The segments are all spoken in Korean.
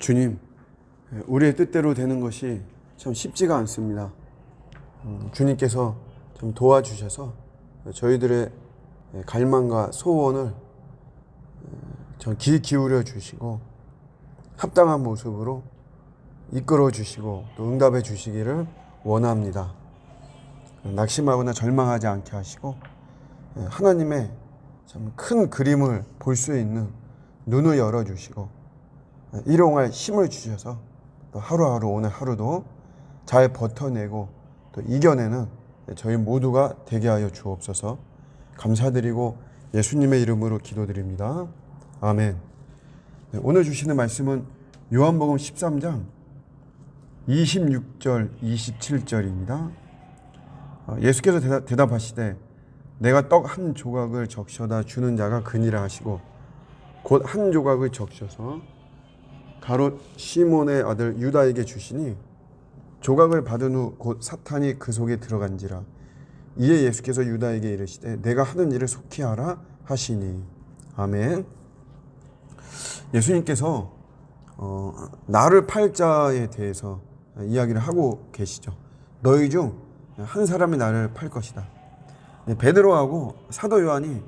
주님, 우리의 뜻대로 되는 것이 참 쉽지가 않습니다. 주님께서 좀 도와주셔서 저희들의 갈망과 소원을 좀 귀 기울여 주시고 합당한 모습으로 이끌어 주시고 또 응답해 주시기를 원합니다. 낙심하거나 절망하지 않게 하시고 하나님의 참 큰 그림을 볼 수 있는 눈을 열어 주시고 일용할 힘을 주셔서 또 하루하루 오늘 하루도 잘 버텨내고 또 이겨내는 저희 모두가 되게 하여 주옵소서. 감사드리고 예수님의 이름으로 기도드립니다. 아멘. 오늘 주시는 말씀은 요한복음 13장 26절 27절입니다. 예수께서 대답하시되 내가 떡 한 조각을 적셔다 주는 자가 그니라 하시고 곧 한 조각을 적셔서 가롯 시몬의 아들 유다에게 주시니 조각을 받은 후 곧 사탄이 그 속에 들어간지라. 이에 예수께서 유다에게 이르시되 내가 하는 일을 속히 하라 하시니. 아멘. 예수님께서 나를 팔 자에 대해서 이야기를 하고 계시죠. 너희 중 한 사람이 나를 팔 것이다. 베드로하고 사도 요한이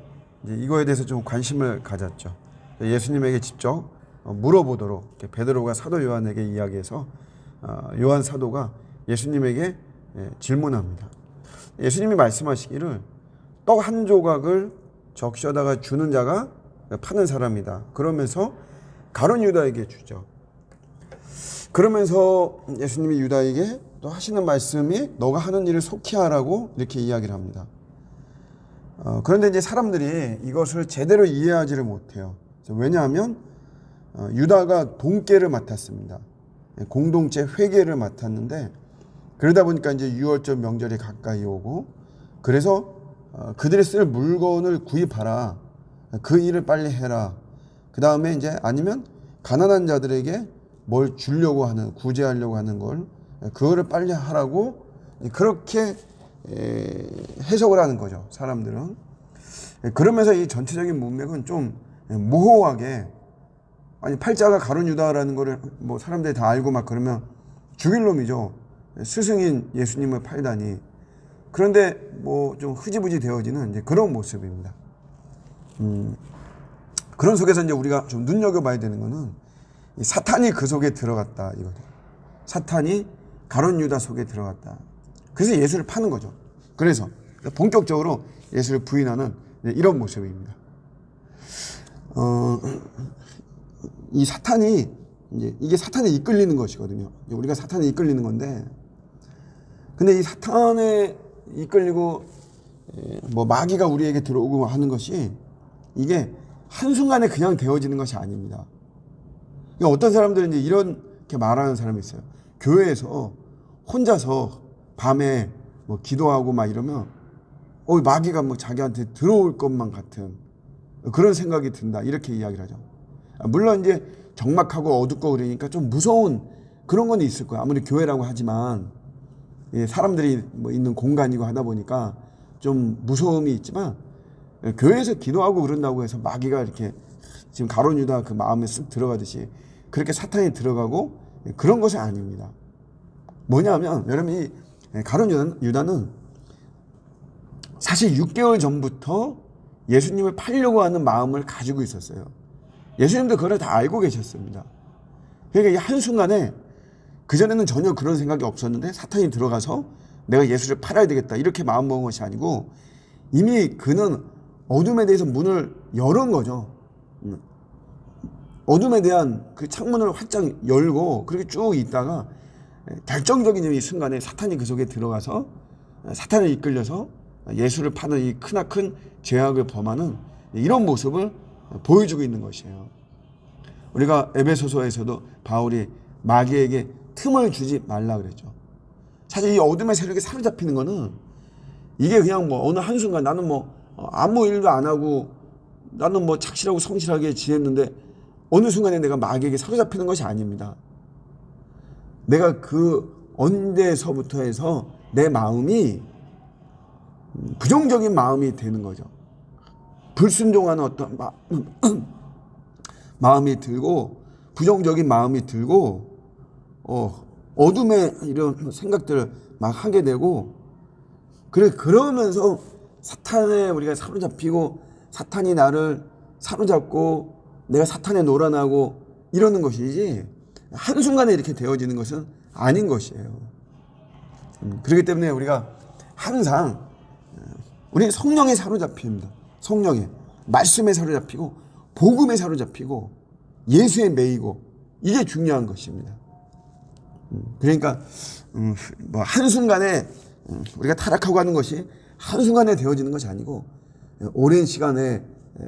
이제 이거에 대해서 좀 관심을 가졌죠. 예수님에게 직접 물어보도록 베드로가 사도 요한에게 이야기해서 요한 사도가 예수님에게 질문합니다. 예수님이 말씀하시기를 떡 한 조각을 적셔다가 주는 자가 파는 사람이다. 그러면서 가룟 유다에게 주죠. 그러면서 예수님이 유다에게 또 하시는 말씀이 너가 하는 일을 속히 하라고 이렇게 이야기를 합니다. 그런데 이제 사람들이 이것을 제대로 이해하지를 못해요. 왜냐하면 유다가 돈깨를 맡았습니다. 공동체 회계를 맡았는데 그러다 보니까 이제 유월절 명절이 가까이 오고 그래서 그들이 쓸 물건을 구입하라. 그 일을 빨리 해라. 그 다음에 이제 아니면 가난한 자들에게 뭘 주려고 하는 구제하려고 하는 걸 그거를 빨리 하라고 그렇게 해석을 하는 거죠. 사람들은. 그러면서 이 전체적인 문맥은 좀 모호하게 아니 팔자가 가룟 유다라는 거를 뭐 사람들이 다 알고 막 그러면 죽일 놈이죠. 스승인 예수님을 팔다니. 그런데 뭐 좀 흐지부지 되어지는 이제 그런 모습입니다. 그런 속에서 이제 우리가 좀 눈여겨봐야 되는 거는 이 사탄이 그 속에 들어갔다 이거죠. 사탄이 가룟 유다 속에 들어갔다. 그래서 예수를 파는 거죠. 그래서 본격적으로 예수를 부인하는 이런 모습입니다. 이 사탄이 이제 이게 사탄에 이끌리는 것이거든요. 우리가 사탄에 이끌리는 건데, 근데 이 사탄에 이끌리고 뭐 마귀가 우리에게 들어오고 하는 것이 이게 한순간에 그냥 되어지는 것이 아닙니다. 그러니까 어떤 사람들은 이제 이렇게 말하는 사람이 있어요. 교회에서 혼자서 밤에 뭐 기도하고 막 이러면 마귀가 뭐 자기한테 들어올 것만 같은 그런 생각이 든다. 이렇게 이야기를 하죠. 물론 이제 적막하고 어둡고 그러니까 좀 무서운 그런 건 있을 거야. 아무리 교회라고 하지만 사람들이 뭐 있는 공간이고 하다 보니까 좀 무서움이 있지만 교회에서 기도하고 그런다고 해서 마귀가 이렇게 지금 가룟 유다 그 마음에 쓱 들어가듯이 그렇게 사탄이 들어가고 그런 것이 아닙니다. 뭐냐면 여러분 이 가룟 유다는 사실 6개월 전부터 예수님을 팔려고 하는 마음을 가지고 있었어요. 예수님도 그걸 다 알고 계셨습니다. 그러니까 이 한순간에 그전에는 전혀 그런 생각이 없었는데 사탄이 들어가서 내가 예수를 팔아야 되겠다 이렇게 마음먹은 것이 아니고 이미 그는 어둠에 대해서 문을 열은 거죠. 어둠에 대한 그 창문을 활짝 열고 그렇게 쭉 있다가 결정적인 이 순간에 사탄이 그 속에 들어가서 사탄에 이끌려서 예수를 파는 이 크나큰 죄악을 범하는 이런 모습을 보여주고 있는 것이에요. 우리가 에베소서에서도 바울이 마귀에게 틈을 주지 말라 그랬죠. 사실 이 어둠의 세력에 사로잡히는 거는 이게 그냥 뭐 어느 한순간 나는 뭐 아무 일도 안 하고 나는 뭐 착실하고 성실하게 지냈는데 어느 순간에 내가 마귀에게 사로잡히는 것이 아닙니다. 내가 그 언제서부터 해서 내 마음이 부정적인 마음이 되는 거죠. 불순종하는 어떤 마음이 들고 부정적인 마음이 들고 어둠의 이런 생각들을 막 하게 되고 그러면서 사탄에 우리가 사로잡히고 사탄이 나를 사로잡고 내가 사탄에 놀아나고 이러는 것이지 한순간에 이렇게 되어지는 것은 아닌 것이에요. 그렇기 때문에 우리가 항상 우리 성령에 사로잡힙니다. 성령에 말씀에 사로잡히고 복음에 사로잡히고 예수에 매이고 이게 중요한 것입니다. 그러니까 뭐 한순간에 우리가 타락하고 하는 것이 한순간에 되어지는 것이 아니고 오랜 시간에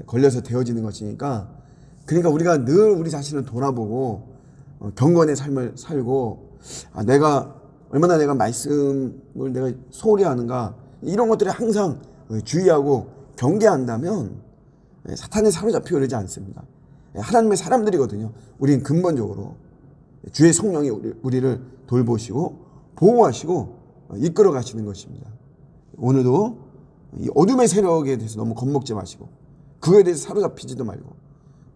걸려서 되어지는 것이니까 그러니까 우리가 늘 우리 자신을 돌아보고 경건의 삶을 살고 얼마나 내가 말씀을 내가 소홀히 하는가 이런 것들을 항상 주의하고 경계한다면 사탄에 사로잡히고 그러지 않습니다. 하나님의 사람들이거든요. 우리는 근본적으로 주의 성령이 우리를 돌보시고 보호하시고 이끌어 가시는 것입니다. 오늘도 이 어둠의 세력에 대해서 너무 겁먹지 마시고 그거에 대해서 사로잡히지도 말고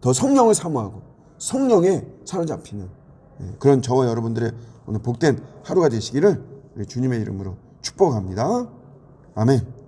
더 성령을 사모하고 성령에 사로잡히는 그런 저와 여러분들의 오늘 복된 하루가 되시기를 주님의 이름으로 축복합니다. 아멘.